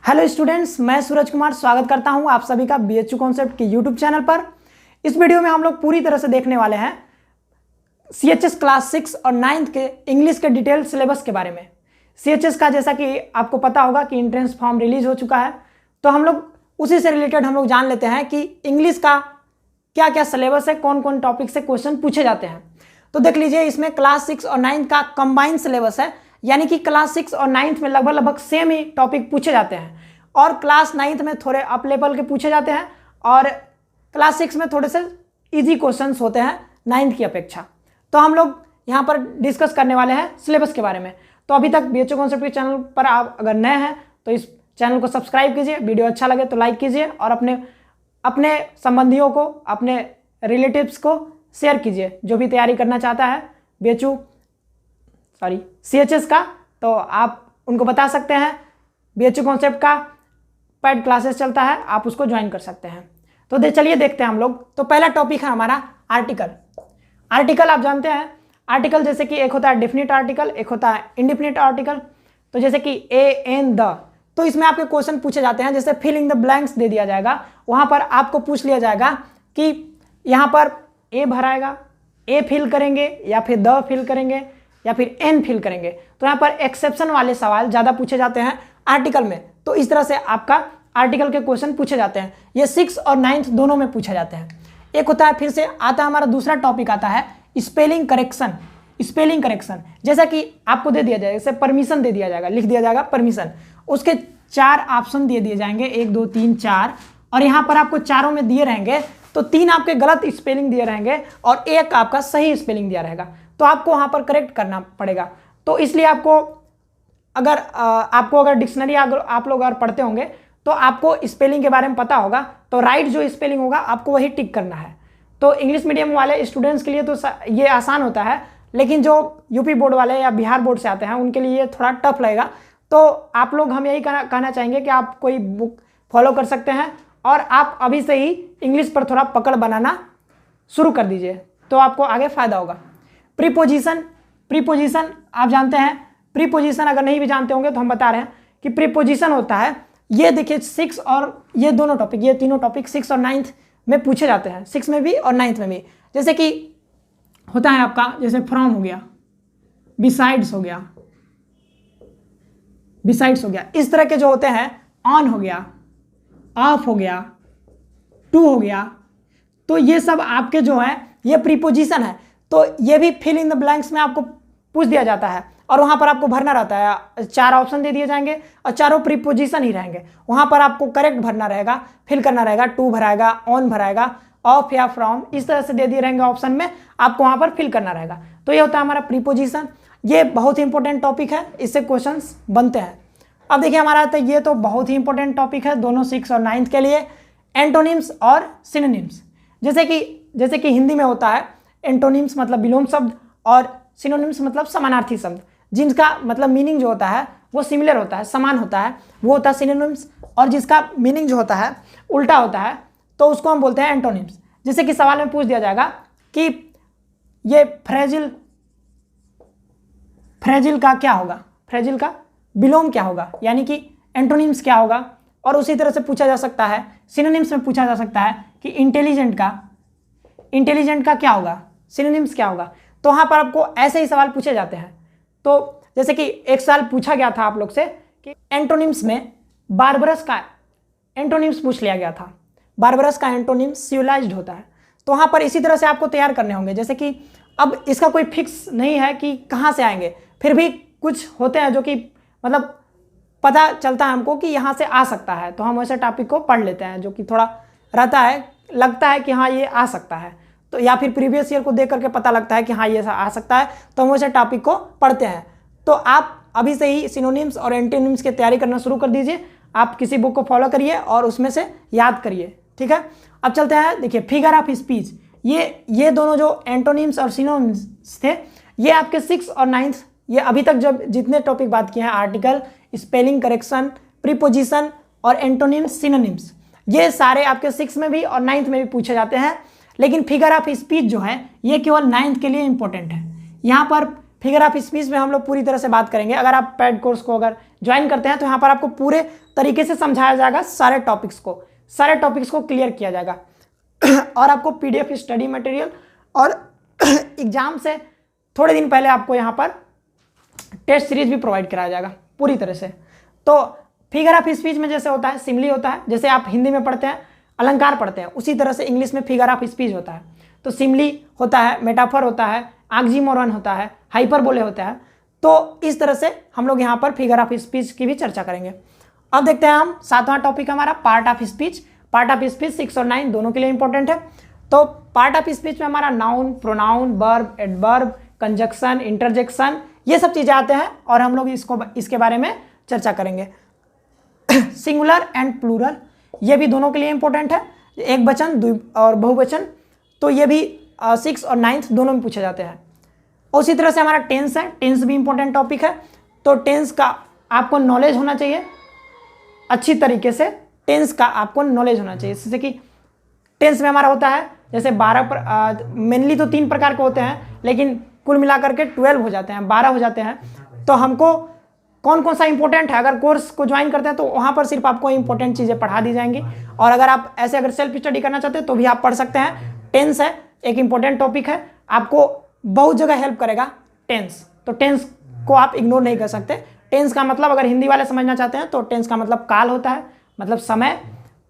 Hello students, मैं सूरज कुमार स्वागत करता हूं आप सभी का बीएचयू कॉन्सेप्ट के यूट्यूब चैनल पर। इस वीडियो में हम लोग पूरी तरह से देखने वाले हैं सीएचएस क्लास 6 और 9th के इंग्लिश के डिटेल सिलेबस के बारे में। सीएचएस का जैसा कि आपको पता होगा कि एंट्रेंस फॉर्म रिलीज हो चुका है, तो हम लोग उसी से रिलेटेड हम लोग जान लेते हैं कि इंग्लिश का क्या क्या सिलेबस है, कौन कौन टॉपिक से क्वेश्चन पूछे जाते हैं। तो देख लीजिए, इसमें क्लास 6 और 9th का कंबाइंड सिलेबस है, यानी कि क्लास 6 और 9th में लगभग सेम ही टॉपिक पूछे जाते हैं और क्लास 9th में थोड़े अप लेवल के पूछे जाते हैं और क्लास 6 में थोड़े से इजी क्वेश्चंस होते हैं 9th की अपेक्षा। तो हम लोग यहाँ पर डिस्कस करने वाले हैं सिलेबस के बारे में। तो अभी तक बीएचयू कॉन्सेप्ट के चैनल पर आप अगर नए हैं तो इस चैनल को सब्सक्राइब कीजिए, वीडियो अच्छा लगे तो लाइक कीजिए और अपने संबंधियों को, अपने रिलेटिव्स को शेयर कीजिए जो भी तैयारी करना चाहता है सीएचएस का। तो आप उनको बता सकते हैं बीएचयू कॉन्सेप्ट का पेड क्लासेस चलता है, आप उसको ज्वाइन कर सकते हैं। तो चलिए देखते हैं हम लोग। तो पहला टॉपिक है हमारा आर्टिकल। आर्टिकल आप जानते हैं, आर्टिकल जैसे कि एक होता है डेफिनिट आर्टिकल, एक होता है इंडेफिनिट आर्टिकल। तो जैसे कि ए एन द, तो इसमें आपके क्वेश्चन पूछे जाते हैं। जैसे फिल इन द ब्लैंक्स दे दिया जाएगा, वहां पर आपको पूछ लिया जाएगा कि यहाँ पर ए भराएगा, ए फिल करेंगे या फिर द फिल करेंगे या फिर एन फिल करेंगे। तो यहाँ पर एक्सेप्शन वाले सवाल ज़्यादा पूछे जाते हैं आर्टिकल में। तो इस तरह से आपका आर्टिकल के क्वेश्चन पूछे जाते हैं। ये 6 और 9th दोनों में पूछे जाते हैं। एक होता है, फिर से आता है हमारा दूसरा टॉपिक आता है स्पेलिंग करेक्शन। स्पेलिंग करेक्शन जैसा कि आपको दे दिया जाएगा, जैसे परमिशन दे दिया जाएगा, लिख दिया जाएगा परमिशन, उसके 4 ऑप्शन दे दिए जाएंगे, 1 2 3 4, और यहाँ पर आपको चारों में दिए रहेंगे तो 3 आपके गलत स्पेलिंग दिए रहेंगे और 1 आपका सही स्पेलिंग दिया रहेगा। तो आपको वहाँ पर करेक्ट करना पड़ेगा। तो इसलिए आपको अगर डिक्शनरी आप लोग अगर पढ़ते होंगे तो आपको स्पेलिंग के बारे में पता होगा, तो राइट जो स्पेलिंग होगा आपको वही टिक करना है। तो इंग्लिश मीडियम वाले स्टूडेंट्स के लिए तो ये आसान होता है, लेकिन जो यूपी बोर्ड वाले या बिहार बोर्ड से आते हैं उनके लिए ये थोड़ा टफ लगेगा। तो आप लोग हम यही कहना चाहेंगे कि आप कोई बुक फॉलो कर सकते हैं और आप अभी से ही इंग्लिश पर थोड़ा पकड़ बनाना शुरू कर दीजिए, तो आपको आगे फायदा होगा। प्रीपोजिशन आप जानते हैं। प्रीपोजिशन अगर नहीं भी जानते होंगे तो हम बता रहे हैं कि प्रीपोजिशन होता है, ये देखिए 6 और ये दोनों टॉपिक, ये तीनों टॉपिक 6 और 9th में पूछे जाते हैं, 6 में भी और 9th में भी। जैसे कि होता है आपका, जैसे फ्रॉम हो गया, बिसाइड्स हो गया, इस तरह के जो होते हैं, ऑन हो गया, ऑफ हो गया, टू हो गया, तो ये सब आपके जो है ये प्रीपोजिशन है। तो ये भी फिल इन द ब्लैंक्स में आपको पूछ दिया जाता है और वहां पर आपको भरना रहता है। 4 ऑप्शन दे दिए जाएंगे और चारों प्रीपोजिशन ही रहेंगे। वहां पर आपको करेक्ट भरना रहेगा, फिल करना रहेगा, टू भराएगा, ऑन भराएगा, ऑफ या फ्रॉम, इस तरह से दे दिए रहेंगे ऑप्शन में, आपको वहां पर फिल करना रहेगा। तो ये होता है हमारा प्रीपोजिशन। ये बहुत ही इंपॉर्टेंट टॉपिक है, इससे क्वेश्चन बनते हैं। अब देखिए हमारा आता है, ये तो बहुत ही इंपॉर्टेंट टॉपिक है दोनों 6 और 9th के लिए, एंटोनिम्स और सिनोनिम्स। जैसे कि हिंदी में होता है एंटोनिम्स मतलब विलोम शब्द और सिनोनिम्स मतलब समानार्थी शब्द, जिनका मतलब मीनिंग जो होता है वो सिमिलर होता है, समान होता है, वो होता है सिनोनिम्स। और जिसका मीनिंग जो होता है उल्टा होता है तो उसको हम बोलते हैं एंटोनिम्स। जैसे कि सवाल में पूछ दिया जाएगा कि ये फ्रेजिल का क्या होगा, फ्रेजिल का विलोम क्या होगा, यानी कि एंटोनिम्स क्या होगा। और उसी तरह से पूछा जा सकता है, सिनोनिम्स में पूछा जा सकता है कि इंटेलिजेंट का क्या होगा, सिनोनिम्स क्या होगा। तो वहां पर आपको ऐसे ही सवाल पूछे जाते हैं। तो जैसे कि एक साल पूछा गया था आप लोग से कि एंटोनिम्स में बारबरस का एंटोनिम्स पूछ लिया गया था। बारबरस का एंटोनिम्स सिविलाइज्ड होता है। तो वहां पर इसी तरह से आपको तैयार करने होंगे। जैसे कि अब इसका कोई फिक्स नहीं है कि कहाँ से आएंगे, फिर भी कुछ होते हैं जो कि मतलब पता चलता है हमको कि यहाँ से आ सकता है, तो हम वैसे टॉपिक को पढ़ लेते हैं जो कि थोड़ा रहता है, लगता है कि हाँ ये आ सकता है। तो या फिर प्रीवियस ईयर को देख करके पता लगता है कि हाँ ये आ सकता है, तो हम वैसे टॉपिक को पढ़ते हैं। तो आप अभी से ही सिनोनिम्स और एंटोनिम्स की तैयारी करना शुरू कर दीजिए। आप किसी बुक को फॉलो करिए और उसमें से याद करिए, ठीक है। अब चलते हैं, देखिए फिगर ऑफ स्पीच। ये दोनों जो एंटोनिम्स और सिनोनिम्स थे, ये आपके 6 और 9th, ये अभी तक जब जितने टॉपिक बात किए हैं, आर्टिकल, स्पेलिंग करेक्शन, प्रीपोजिशन और एंटोनिम्स, सिनोनिम्स, ये सारे आपके 6 में भी और 9th में भी पूछे जाते हैं। लेकिन फिगर ऑफ स्पीच जो है ये केवल 9th के लिए इंपॉर्टेंट है। यहाँ पर फिगर ऑफ स्पीच में हम लोग पूरी तरह से बात करेंगे। अगर आप पैड कोर्स को अगर ज्वाइन करते हैं तो यहाँ पर आपको पूरे तरीके से समझाया जाएगा, सारे टॉपिक्स को क्लियर किया जाएगा और आपको PDF स्टडी मटेरियल और एग्जाम से थोड़े दिन पहले आपको यहाँ पर टेस्ट सीरीज भी प्रोवाइड कराया जाएगा पूरी तरह से। तो फिगर ऑफ स्पीच में जैसे होता है सिमिली होता है, जैसे आप हिंदी में पढ़ते हैं अलंकार पढ़ते हैं, उसी तरह से इंग्लिश में फिगर ऑफ स्पीच होता है। तो सिमिली होता है, मेटाफर होता है, ऑक्सीमोरन होता है, हाइपरबोले होता है। तो इस तरह से हम लोग यहाँ पर फिगर ऑफ स्पीच की भी चर्चा करेंगे। अब देखते हैं हम 7वां टॉपिक हमारा part of speech. Part of speech 6 और 9 दोनों के लिए इंपॉर्टेंट है। तो पार्ट ऑफ स्पीच में हमारा noun, pronoun, verb, adverb, conjunction, interjection, ये सब चीज़ें आते हैं और हम लोग इसके बारे में चर्चा करेंगे। सिंगुलर एंड प्लूरल ये भी दोनों के लिए इंपॉर्टेंट है, एक वचन और बहुवचन, तो ये भी 6 और 9 दोनों में पूछे जाते हैं। उसी तरह से हमारा टेंस है, टेंस भी इंपॉर्टेंट टॉपिक है। तो टेंस का आपको नॉलेज होना चाहिए अच्छी तरीके से, टेंस का आपको नॉलेज होना चाहिए। जैसे कि टेंस में हमारा होता है जैसे 12 मेनली तो 3 प्रकार के होते हैं, लेकिन कुल मिलाकर के 12 हो जाते हैं, 12 हो जाते हैं। तो हमको कौन कौन सा इंपॉर्टेंट है, अगर कोर्स को ज्वाइन करते हैं तो वहाँ पर सिर्फ आपको इंपॉर्टेंट चीज़ें पढ़ा दी जाएंगी। और अगर आप ऐसे अगर सेल्फ स्टडी करना चाहते हैं तो भी आप पढ़ सकते हैं। टेंस है एक इंपॉर्टेंट टॉपिक है, आपको बहुत जगह हेल्प करेगा टेंस। तो टेंस को आप इग्नोर नहीं कर सकते। टेंस का मतलब अगर हिंदी वाले समझना चाहते हैं तो टेंस का मतलब काल होता है, मतलब समय।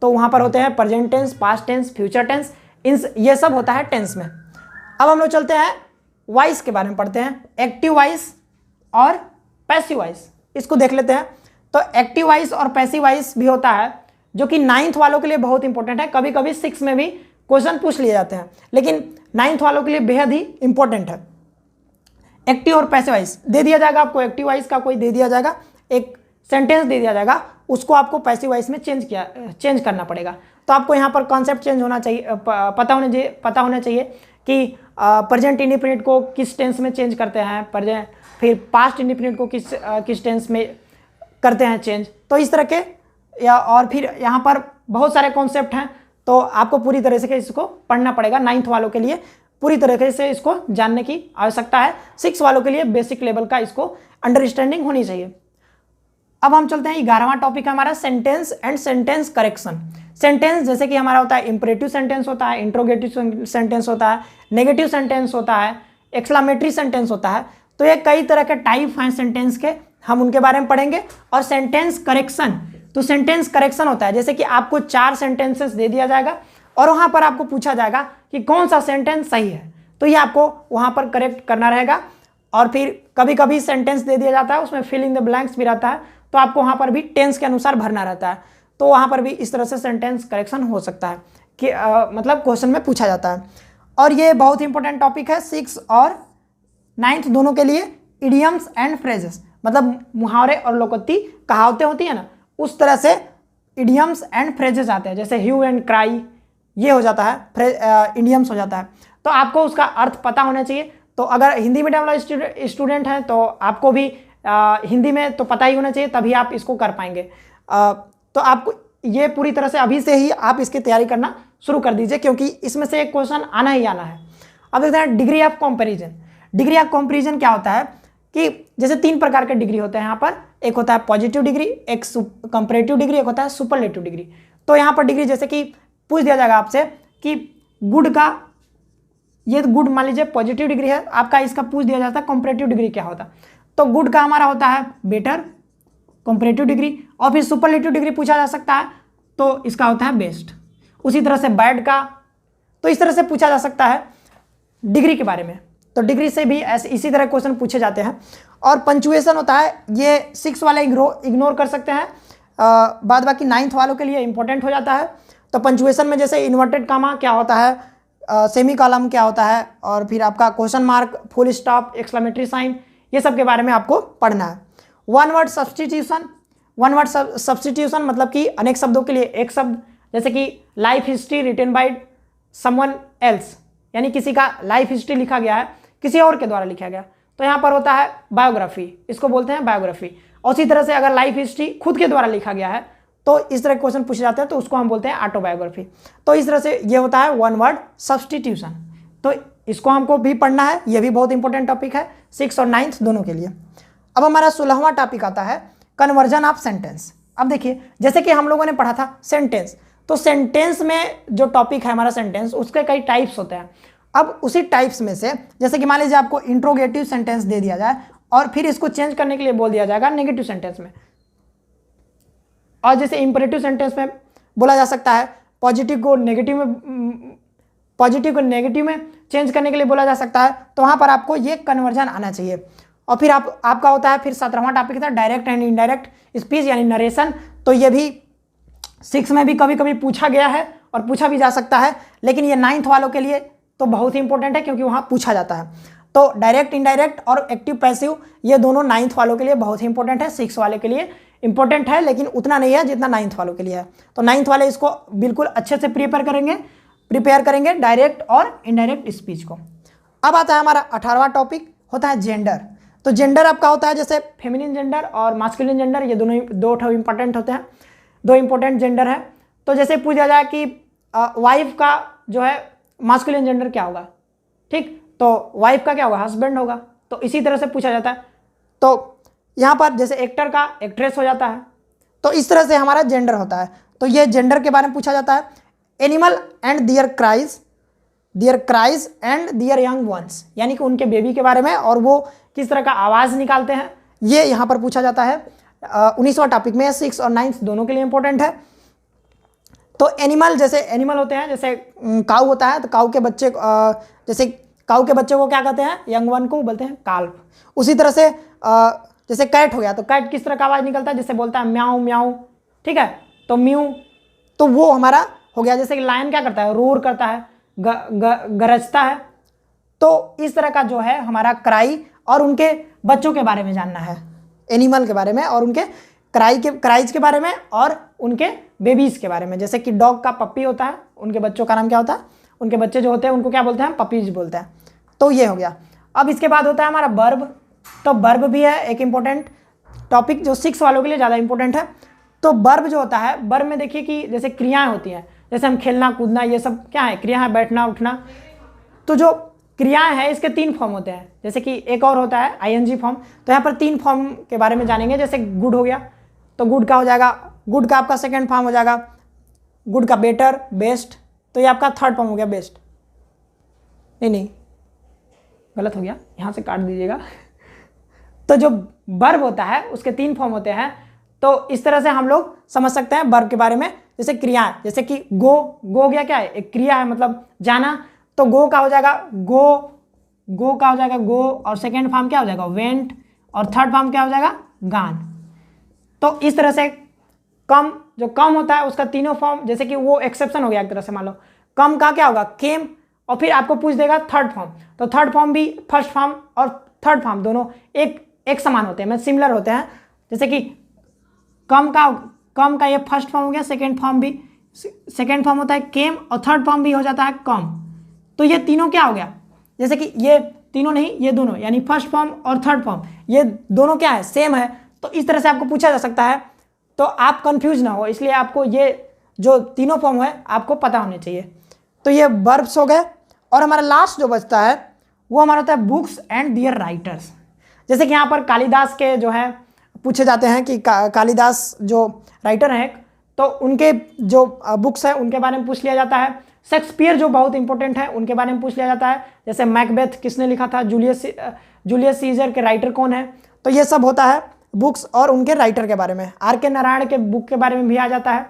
तो वहाँ पर होते हैं present tense, past tense, future tense, ये सब होता है टेंस में। अब हम लोग चलते हैं वॉइस के बारे में पढ़ते हैं, एक्टिव वॉइस और पैसिव वॉइस, इसको देख लेते हैं। तो एक्टिव वॉइस और पैसिव वॉइस भी होता है जो कि 9th वालों के लिए बहुत इंपॉर्टेंट है। कभी कभी 6 में भी क्वेश्चन पूछ लिए जाते हैं, लेकिन 9th वालों के लिए बेहद ही इंपॉर्टेंट है। एक्टिव और पैसिव वॉइस दे दिया जाएगा आपको, एक्टिव वॉइस का कोई दे दिया जाएगा, एक सेंटेंस दे दिया जाएगा, उसको आपको पैसिव वॉइस में चेंज करना पड़ेगा। तो आपको यहाँ पर कॉन्सेप्ट चेंज होना चाहिए, पता होना चाहिए कि प्रेजेंट इंडेफिनिट को किस टेंस में चेंज करते हैं, फिर पास्ट इंडेफिनिट को किस टेंस में करते हैं चेंज। तो इस तरह के और फिर यहाँ पर बहुत सारे कॉन्सेप्ट हैं, तो आपको पूरी तरह से इसको पढ़ना पड़ेगा। 9th वालों के लिए पूरी तरीके से इसको जानने की आवश्यकता है। 6 वालों के लिए बेसिक लेवल का इसको अंडरस्टैंडिंग होनी चाहिए। अब हम चलते हैं 11वां टॉपिक है हमारा sentence and sentence correction. Sentence जैसे कि हमारा होता है इंपरेटिव सेंटेंस होता है, इंट्रोगेटिव सेंटेंस होता है, नेगेटिव सेंटेंस होता है, एक्सक्लामेटरी सेंटेंस होता है। तो ये कई तरह के टाइप हैं सेंटेंस के, हम उनके बारे में पढ़ेंगे। और सेंटेंस करेक्शन, तो सेंटेंस करेक्शन होता है जैसे कि आपको 4 सेंटेंसेस दे दिया जाएगा और वहाँ पर आपको पूछा जाएगा कि कौन सा सेंटेंस सही है, तो ये आपको वहाँ पर करेक्ट करना रहेगा। और फिर कभी कभी सेंटेंस दे दिया जाता है, उसमें फिल इन द ब्लैंक्स भी रहता है, तो आपको वहाँ पर भी टेंस के अनुसार भरना रहता है। तो वहाँ पर भी इस तरह से सेंटेंस करेक्शन हो सकता है कि मतलब क्वेश्चन में पूछा जाता है। और ये बहुत इंपॉर्टेंट टॉपिक है 6 और 9th दोनों के लिए। इडियम्स एंड फ्रेजेस, मतलब मुहावरे और लोकोक्ति, कहावतें होती है ना, उस तरह से इडियम्स एंड फ्रेजेस आते हैं। जैसे ह्यू एंड क्राई, ये हो जाता है, इडियम्स हो जाता है। तो आपको उसका अर्थ पता होना चाहिए। तो अगर हिंदी मीडियम वाला स्टूडेंट हैं तो आपको भी हिंदी में तो पता ही होना चाहिए, तभी आप इसको कर पाएंगे। तो आपको ये पूरी तरह से अभी से ही आप इसकी तैयारी करना शुरू कर दीजिए, क्योंकि इसमें से एक क्वेश्चन आना ही आना है। अब देखते हैं degree of comparison. Degree of comparison क्या होता है कि जैसे 3 प्रकार के डिग्री होते हैं यहाँ पर, एक होता है पॉजिटिव डिग्री, एक कंपैरेटिव डिग्री, एक होता है सुपरलेटिव डिग्री। तो यहाँ पर डिग्री जैसे कि पूछ दिया जाएगा आपसे कि गुड का, ये गुड मान लीजिए पॉजिटिव डिग्री है आपका, इसका पूछ दिया जाता है कंपैरेटिव डिग्री क्या होता है। तो गुड का हमारा होता है बेटर, कंपैरेटिव डिग्री। और फिर सुपरलेटिव डिग्री पूछा जा सकता है, तो इसका होता है बेस्ट। उसी तरह से बैड का, तो इस तरह से पूछा जा सकता है डिग्री के बारे में। तो डिग्री से भी ऐसे इसी तरह क्वेश्चन पूछे जाते हैं। और पंचुएशन होता है, ये 6 वाले इग्नोर कर सकते हैं, बाद बाकी 9th वालों के लिए इंपॉर्टेंट हो जाता है। तो पंचुएशन में जैसे इन्वर्टेड कामा क्या होता है, सेमी कॉलम क्या होता है, और फिर आपका question mark, full stop, exclamatory sign, ये सब के बारे में आपको पढ़ना है। One word substitution, one word substitution मतलब कि अनेक शब्दों के लिए एक शब्द, जैसे कि life history written by someone else, यानी किसी का लाइफ हिस्ट्री लिखा गया है, किसी और के द्वारा लिखा गया, तो यहाँ पर होता है बायोग्राफी, इसको बोलते हैं बायोग्राफी। और उसी तरह से अगर लाइफ हिस्ट्री खुद के द्वारा लिखा गया है तो इस तरह के क्वेश्चन पूछे जाते हैं, तो उसको हम बोलते हैं ऑटोबायोग्राफी। तो इस तरह से ये होता है वन वर्ड सब्सटीट्यूशन। तो इसको हमको भी पढ़ना है, ये भी बहुत इंपॉर्टेंट टॉपिक है 6 और 9th दोनों के लिए। अब हमारा 16वां टॉपिक आता है कन्वर्जन ऑफ सेंटेंस। अब देखिए जैसे कि हम लोगों ने पढ़ा था सेंटेंस, तो सेंटेंस में जो टॉपिक है हमारा सेंटेंस, उसके कई टाइप्स होते हैं। अब उसी टाइप्स में से जैसे कि मान लीजिए आपको इंट्रोगेटिव सेंटेंस दे दिया जाए और फिर इसको चेंज करने के लिए बोल दिया जाएगा नेगेटिव सेंटेंस में, और जैसे इंपरेटिव सेंटेंस में बोला जा सकता है पॉजिटिव को नेगेटिव में चेंज करने के लिए बोला जा सकता है, तो वहाँ पर आपको ये कन्वर्जन आना चाहिए। और फिर आपका होता है फिर 17वां टॉपिक था डायरेक्ट एंड इनडायरेक्ट स्पीच यानी नरेशन। तो ये भी 6 में भी कभी कभी पूछा गया है और पूछा भी जा सकता है, लेकिन ये 9th वालों के लिए तो बहुत ही इंपॉर्टेंट है क्योंकि वहाँ पूछा जाता है। तो डायरेक्ट इनडायरेक्ट और एक्टिव पैसिव ये दोनों 9th वालों के लिए बहुत ही इंपॉर्टेंट है, 6 वाले के लिए इंपॉर्टेंट है लेकिन उतना नहीं है जितना 9th वालों के लिए है। तो 9th वाले इसको बिल्कुल अच्छे से प्रिपेयर करेंगे डायरेक्ट और इनडायरेक्ट स्पीच को। अब आता है हमारा 18वां टॉपिक होता है जेंडर। तो जेंडर आपका होता है जैसे फेमिनिन जेंडर और मास्कुलिन जेंडर, ये दो इंपॉर्टेंट होते हैं, 2 इंपॉर्टेंट जेंडर है। तो जैसे पूछा जाए कि वाइफ का जो है मास्कुलिन जेंडर क्या होगा, ठीक, तो वाइफ का क्या होगा, हस्बैंड होगा। तो इसी तरह से पूछा जाता है। तो यहाँ पर जैसे एक्टर का एक्ट्रेस हो जाता है। तो इस तरह से हमारा जेंडर होता है। तो ये जेंडर के बारे में पूछा जाता है। Animal and their cries and their young ones, यानी कि उनके बेबी के बारे में और वो किस तरह का आवाज़ निकालते हैं, ये यहाँ पर पूछा जाता है। 19वां टॉपिक में 6 और 9 दोनों के लिए इंपॉर्टेंट है। तो एनिमल, जैसे एनिमल होते हैं, जैसे काऊ होता है, तो काऊ के बच्चे जैसे काऊ के बच्चे को क्या कहते हैं, यंग वन को बोलते हैं काल्फ। उसी तरह से जैसे कैट हो गया, तो कैट किस तरह का आवाज़ निकलता है, जैसे बोलता है म्याऊ म्याऊ, ठीक है, तो म्यू, तो वो हमारा हो गया। जैसे कि लायन क्या करता है, रोर करता है, गरजता है। तो इस तरह का जो है हमारा क्राई और उनके बच्चों के बारे में जानना है, एनिमल के बारे में और उनके क्राइज के बारे में और उनके बेबीज के बारे में। जैसे कि डॉग का पप्पी होता है, उनके बच्चों का नाम क्या होता है, उनके बच्चे जो होते हैं उनको क्या बोलते हैं, पपीज बोलते हैं। तो ये हो गया। अब इसके बाद होता है हमारा वर्ब। तो वर्ब भी है एक इम्पोर्टेंट टॉपिक जो 6 वालों के लिए ज़्यादा इंपॉर्टेंट है। तो वर्ब जो होता है, वर्ब में देखिए कि जैसे क्रियाएं होती हैं, जैसे हम खेलना कूदना, ये सब क्या है, क्रिया है, बैठना उठना। तो जो क्रियाएं हैं इसके 3 फॉर्म होते हैं, जैसे कि एक और होता है ING फॉर्म। तो यहाँ पर 3 फॉर्म के बारे में जानेंगे। जैसे गुड हो गया, तो गुड का हो जाएगा, गुड का आपका सेकेंड फॉर्म हो जाएगा गुड का बेटर, बेस्ट। तो ये आपका थर्ड फॉर्म हो गया बेस्ट। नहीं गलत हो गया, यहाँ से काट दीजिएगा। तो जो वर्ब होता है उसके 3 फॉर्म होते हैं। तो इस तरह से हम लोग समझ सकते हैं वर्ब के बारे में। जैसे क्रियाएं, जैसे कि गो गया, क्या है, एक क्रिया है, मतलब जाना। तो गो का हो जाएगा गो का हो जाएगा गो, और सेकेंड फॉर्म क्या हो जाएगा वेंट, और थर्ड फॉर्म क्या हो जाएगा गान। तो इस तरह से कम, जो कम होता है उसका तीनों फॉर्म, जैसे कि वो एक्सेप्शन हो गया एक तरह से, मान लो कम का क्या होगा केम, और फिर आपको पूछ देगा थर्ड फॉर्म। तो थर्ड फॉर्म भी फर्स्ट फॉर्म और थर्ड फॉर्म दोनों एक समान होते हैं, मतलब सिमिलर होते हैं। जैसे कि कम का ये फर्स्ट फॉर्म हो गया, सेकेंड फॉर्म होता है केम, और थर्ड फॉर्म भी हो जाता है कम। तो ये तीनों क्या हो गया, जैसे कि ये तीनों नहीं, ये दोनों, यानी फर्स्ट फॉर्म और थर्ड फॉर्म, ये दोनों क्या है, सेम है। तो इस तरह से आपको पूछा जा सकता है, तो आप कंफ्यूज ना हो, इसलिए आपको ये जो तीनों फॉर्म है आपको पता होने चाहिए। तो ये वर्ब्स हो गए। और हमारा लास्ट जो बचता है वो हमारा होता है बुक्स एंड दियर राइटर्स। जैसे कि यहाँ पर कालिदास के जो है पूछे जाते हैं कि कालिदास जो राइटर हैं, तो उनके जो बुक्स है उनके बारे में पूछ लिया जाता है। शेक्सपियर जो बहुत इंपॉर्टेंट है उनके बारे में पूछ लिया जाता है। जैसे मैकबेथ किसने लिखा था, जूलियस सीजर के राइटर कौन है। तो ये सब होता है बुक्स और उनके राइटर के बारे में। R.K. नारायण के बुक के बारे में भी आ जाता है।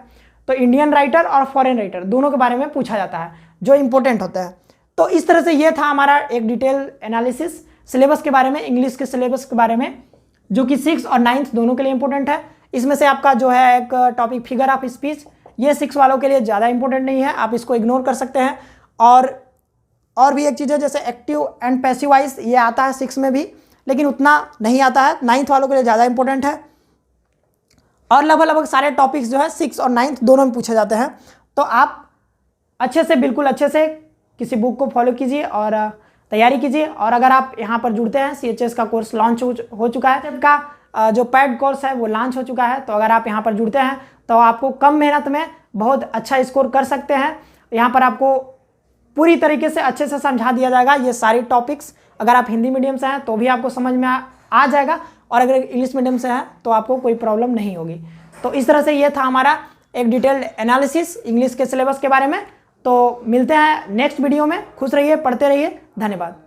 तो इंडियन राइटर और फॉरेन राइटर दोनों के बारे में पूछा जाता है जो इंपॉर्टेंट होता है। तो इस तरह से ये था हमारा एक डिटेल एनालिसिस सिलेबस के बारे में, इंग्लिश के सिलेबस के बारे में, जो कि 6 और 9 दोनों के लिए इंपॉर्टेंट है। इसमें से आपका जो है एक टॉपिक फिगर ऑफ स्पीच, ये 6 वालों के लिए ज़्यादा इंपॉर्टेंट नहीं है, आप इसको इग्नोर कर सकते हैं। और भी एक चीज़ है जैसे एक्टिव एंड पैसिव वॉइस, ये आता है 6 में भी, लेकिन उतना नहीं आता है, 9 वालों के लिए ज़्यादा इंपॉर्टेंट है। और लगभग सारे टॉपिक्स जो है 6 और 9 दोनों में पूछे जाते हैं। तो आप बिल्कुल अच्छे से किसी बुक को फॉलो कीजिए और तैयारी कीजिए। और अगर आप यहाँ पर जुड़ते हैं, CHS का कोर्स लॉन्च हो चुका है, का जो पैड कोर्स है वो लॉन्च हो चुका है। तो अगर आप यहाँ पर जुड़ते हैं तो आपको कम मेहनत में बहुत अच्छा स्कोर कर सकते हैं। यहाँ पर आपको पूरी तरीके से अच्छे से समझा दिया जाएगा ये सारी टॉपिक्स। अगर आप हिंदी मीडियम से हैं तो भी आपको समझ में आ जाएगा, और अगर इंग्लिश मीडियम से है तो आपको कोई प्रॉब्लम नहीं होगी। तो इस तरह से ये था हमारा एक डिटेल्ड एनालिसिस इंग्लिश के सिलेबस के बारे में। तो मिलते हैं नेक्स्ट वीडियो में। खुश रहिए, पढ़ते रहिए, धन्यवाद।